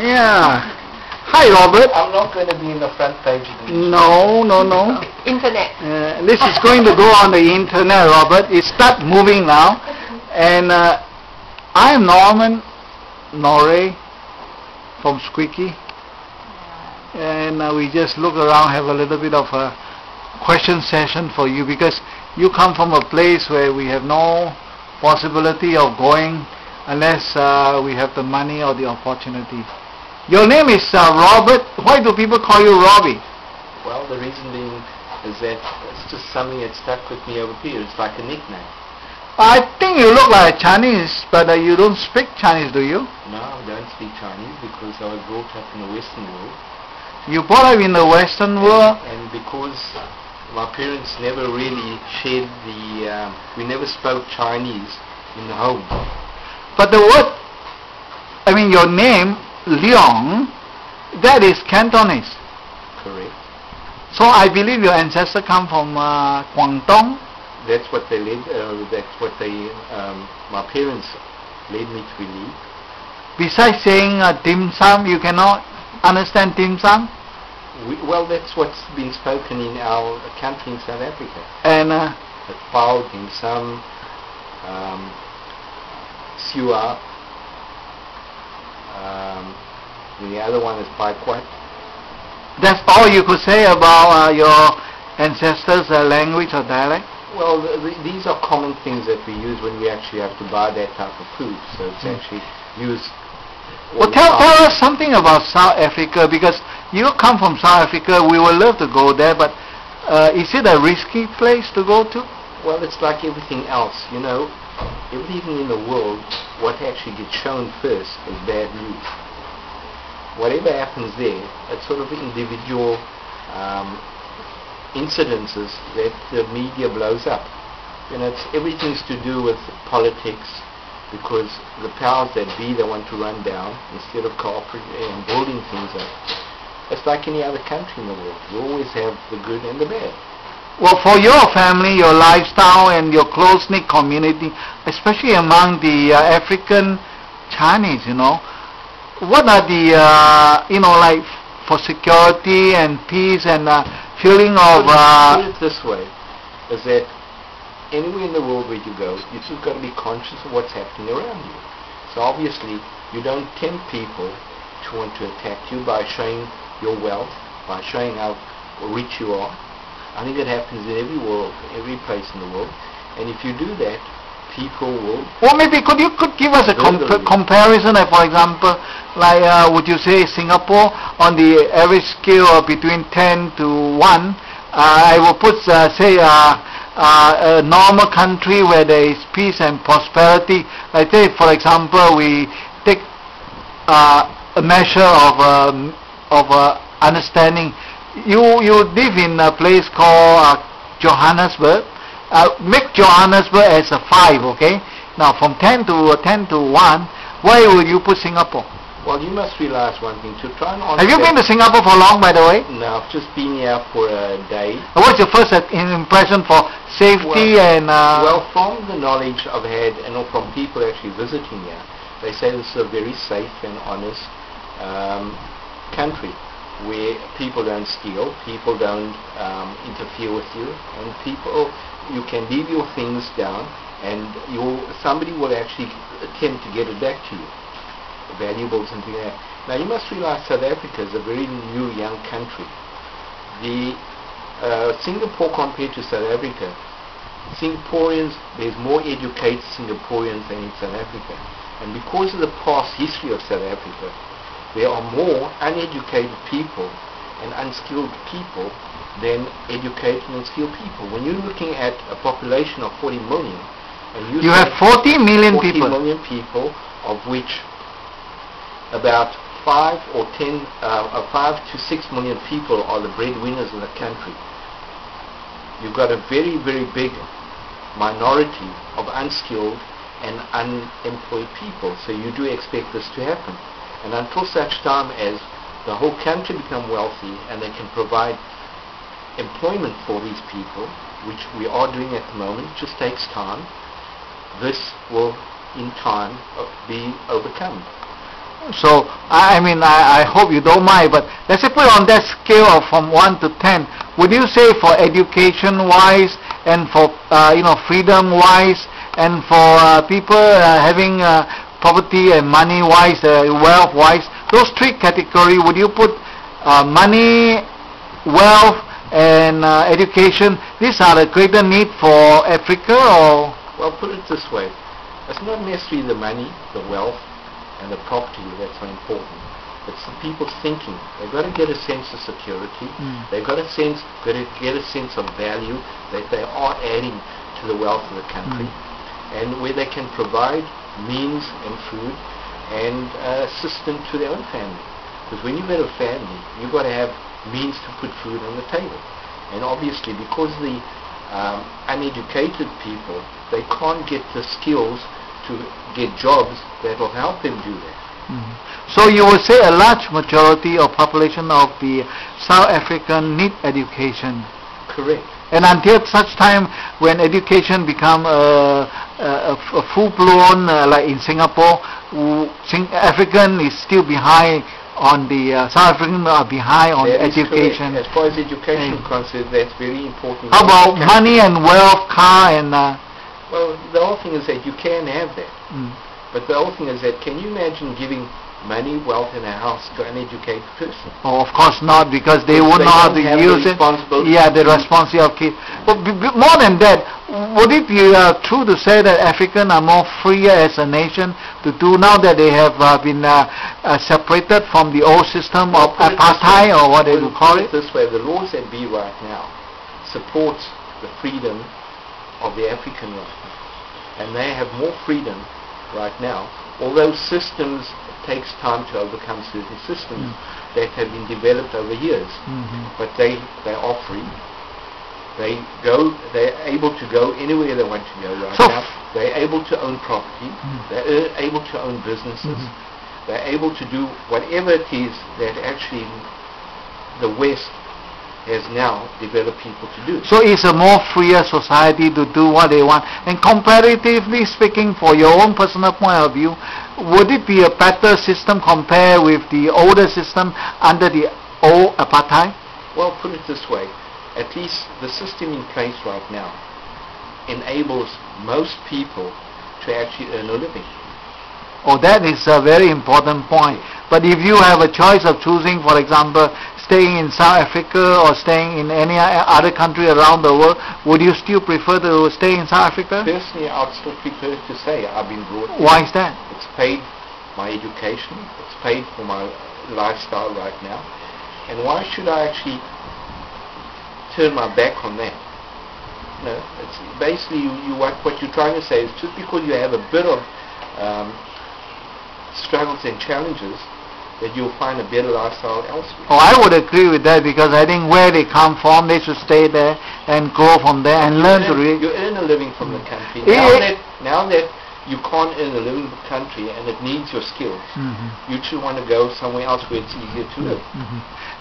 Yeah. Hi, Robert. I'm not going to be in the front page of the news. No. Internet. This is going to go on the internet, Robert. It start moving now. And I'm Norey from Squeaky. And we just look around, have a little bit of a question session for you, because you come from a place where we have no possibility of going unless we have the money or the opportunity. Your name is Robbert. Why do people call you Robbie? Well, the reason being is that it's just something that stuck with me over here. It's like a nickname. I think you look like Chinese, but you don't speak Chinese, do you? No, I don't speak Chinese because I was brought up in the Western world. You brought up in the Western world? And because my parents never really shared we never spoke Chinese in the home. But the word, your name, Leong, that is Cantonese. Correct. So I believe your ancestors come from Guangdong. That's what they led. My parents led me to believe. Besides saying dim sum, you cannot understand dim sum? Well, that's what's been spoken in our country in South Africa. And Pao, dim sum, siwa. The other one is pai quat. That's all you could say about your ancestors' language or dialect? Well, these are common things that we use when we actually have to buy that type of food. So it's actually used. Well, tell us something about South Africa, because you come from South Africa. We would love to go there, but is it a risky place to go to? Well, it's like everything else. Everything in the world, what actually gets shown first is bad news. Whatever happens there, it's sort of individual incidences that the media blows up. Everything's to do with politics, because the powers that be, they want to run down instead of cooperating and building things up. It's like any other country in the world. You always have the good and the bad. Well, for your family, your lifestyle, and your close-knit community, especially among the African Chinese, what are the, like for security and peace and feeling of... Put it this way, is that anywhere in the world where you go, you just got to be conscious of what's happening around you. So obviously, you don't tempt people to want to attack you by showing your wealth, by showing how rich you are. I think it happens in every place in the world. And if you do that, people will... Well, maybe could give us a comparison, for example, like would you say Singapore, on the average scale of between 10 to 1, I will put, say, a normal country where there is peace and prosperity. Like say, for example, we take a measure of understanding. You live in a place called Johannesburg. Make Johannesburg as a 5, okay? Now from 10 to 1, where will you put Singapore? Well, you must realize one thing. To try and have you been to Singapore for long, by the way? No, I've just been here for a day. What's your first impression for safety Well, from the knowledge I've had and from people actually visiting here, they say this is a very safe and honest country, where people don't steal, people don't interfere with you, and you can leave your things down, and somebody will actually attempt to get it back to you, valuables and things like that. Now you must realize South Africa is a very new, young country. The Singapore compared to South Africa, Singaporeans, there's more educated Singaporeans than in South Africa, and because of the past history of South Africa, there are more uneducated people and unskilled people than educated and skilled people. When you're looking at a population of 40 million, and you have 40 million 40 people. million people, of which about 5 to 6 million people are the breadwinners of the country. You've got a very, very big minority of unskilled and unemployed people. So you do expect this to happen. And until such time as the whole country become wealthy and they can provide employment for these people, which we are doing at the moment, it just takes time, this will in time be overcome. So, I mean, I hope you don't mind, but let's say put on that scale of from 1 to 10, would you say for education-wise and for, freedom-wise and for people having property and money-wise, wealth-wise, those three categories, would you put money, wealth, and education, these are the greater need for Africa, or? Well, put it this way. It's not necessarily the money, the wealth, and the property that's so important. It's the people's thinking. They've got to get a sense of security. They've got to get a sense of value that they are adding to the wealth of the country, and where they can provide means and food and assistance to their own family. Because when you've got a family, you've got to have means to put food on the table. And obviously, because the uneducated people, they can't get the skills to get jobs that will help them do that. So you would say a large majority of population of the South African need education. Correct. And until such time when education become a full-blown, like in Singapore, African is still behind on the South African are behind on that education. As far as education is concerned, that's very important. How about money and wealth, car and? Well, the whole thing is that you can have that. But the whole thing is that, can you imagine giving money, wealth, and a house to an uneducated person? Oh, of course not, because they would not use it. Yeah, the responsibility of kids. But more than that, would it be true to say that Africans are more freer as a nation to do now that they have been separated from the old system of apartheid, or what they would call it? This way, the laws that be right now support the freedom of the African right now, and they have more freedom right now, although systems takes time to overcome certain systems that have been developed over years. But they are free. They're able to go anywhere they want to go right now. They're able to own property. They're able to own businesses. They're able to do whatever it is that actually the West has now developed people to do. So it's a more freer society to do what they want. And comparatively speaking, for your own personal point of view, would it be a better system compared with the older system under the old apartheid? Well, put it this way. At least the system in place right now enables most people to actually earn a living. Oh, that is a very important point. But if you have a choice of choosing, for example, staying in South Africa or staying in any other country around the world, would you still prefer to stay in South Africa? Personally, I'd still prefer to say I've been brought here. Why is that? It's paid my education. It's paid for my lifestyle right now. And why should I actually turn my back on that? No, it's basically what you're trying to say is just because you have a bit of struggles and challenges, that you'll find a better lifestyle elsewhere. Oh, I would agree with that, because I think where they come from, they should stay there and grow from there and learn to read. You earn a living from the country. Now that you can't earn a living in the country and it needs your skills, you should want to go somewhere else where it's easier to live.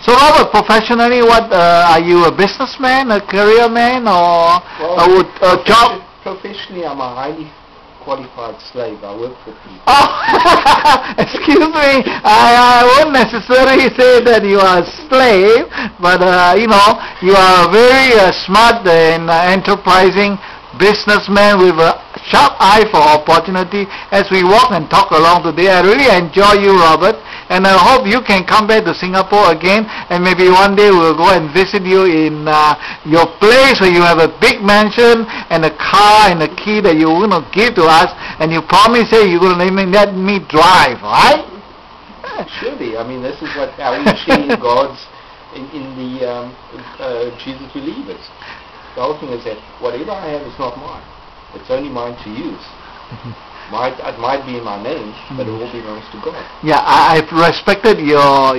So, Robert, professionally, what are you, a businessman, a career man, or a job? Professionally, I'm a highly qualified slave. I work for people. Oh, excuse me. I won't necessarily say that you are a slave, but you are a very smart and enterprising businessman with a sharp eye for opportunity. As we walk and talk along today, I really enjoy you, Robert, and I hope you can come back to Singapore again, and maybe one day we'll go and visit you in your place where you have a big mansion and a car and a key that you're going to give to us, and you promise you're going to let me drive, right? Surely. I mean, this is what our sharing God's in the Jesus believers. The whole thing is that whatever I have is not mine. It's only mine to use. It might be in my name, but it all belongs to God. Yeah, I've respected your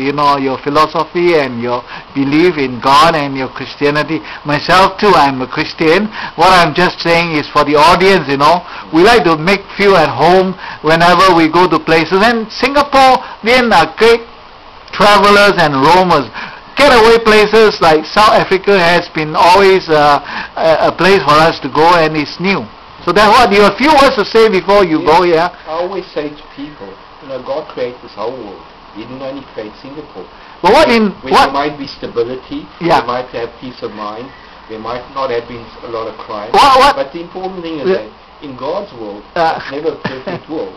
philosophy and your belief in God and your Christianity. Myself too, I'm a Christian. What I'm just saying is for the audience, we like to make feel at home whenever we go to places. And Singapore, being a great travelers and roamers, getaway places like South Africa has been always a place for us to go, and it's new. So that's what you have a few words to say before you go here. I always say to people God created this whole world. He didn't only create Singapore. But Where there might be stability, there might have peace of mind, there might not have been a lot of crime. But the important thing is that in God's world, it's never a perfect world,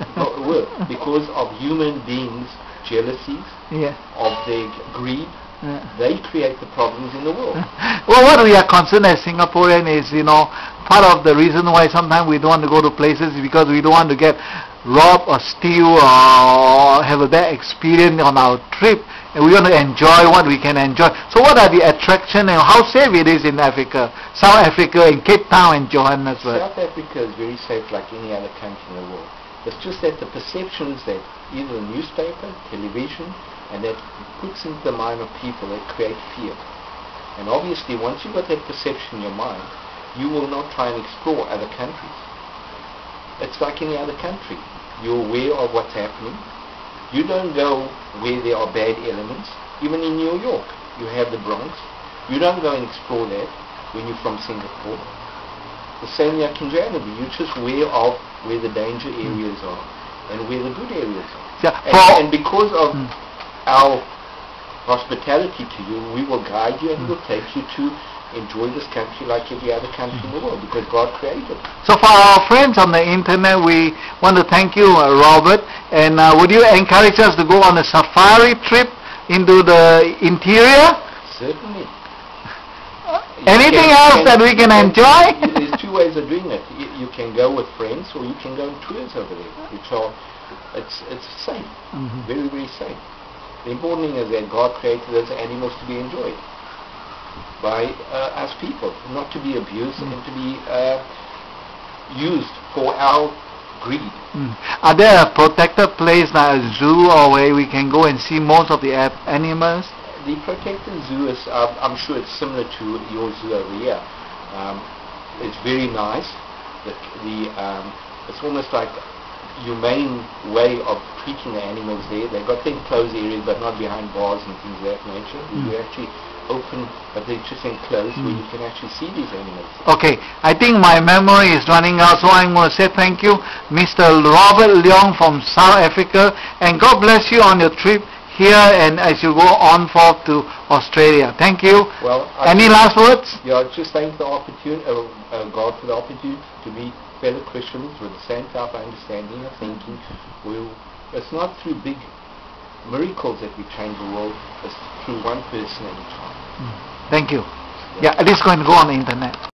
because of human beings' jealousies, of their greed. They create the problems in the world. Well, what we are concerned as Singaporean is, part of the reason why sometimes we don't want to go to places is because we don't want to get robbed or steal or have a bad experience on our trip, and we want to enjoy what we can enjoy. So what are the attractions and how safe it is in Africa, South Africa, in Cape Town and Johannesburg? South Africa is very safe like any other country in the world. It's just that the perceptions that either the newspaper, television, and that puts into the mind of people that create fear. And obviously once you've got that perception in your mind, you will not try and explore other countries. It's like any other country. You're aware of what's happening. You don't go where there are bad elements. Even in New York, you have the Bronx. You don't go and explore that when you're from Singapore. The same like in Johannesburg. You're just aware of where the danger areas are and where the good areas are. And because of our hospitality to you, we will guide you and we will take you to enjoy this country like every other country in the world, because God created it. So for our friends on the internet, we want to thank you, Robbert, and would you encourage us to go on a safari trip into the interior? Certainly. Anything else that we can enjoy? There's two ways of doing it. You can go with friends, or you can go on tours over there, which are, it's safe, very, very safe. The important thing is that God created those animals to be enjoyed by us people, not to be abused and to be used for our greed. Are there a protected place like a zoo or where we can go and see most of the animals? The protected zoo is, I'm sure it's similar to your zoo over here. It's very nice. It's almost like humane way of treating the animals there. They've got their enclosed areas but not behind bars and things of that nature. You actually open, but they're just enclosed where you can actually see these animals. Okay, I think my memory is running out, so I'm going to say thank you, Mr. Robbert Leong from South Africa, and God bless you on your trip here and as you go on forth to Australia. Thank you. Well, any last words? Yeah, just thank the opportunity, God for the opportunity to meet fellow Christians with the same type of understanding of thinking. It's not through big miracles that we change the world, it's through one person at a time. Thank you. Yeah, it is going to go on the internet.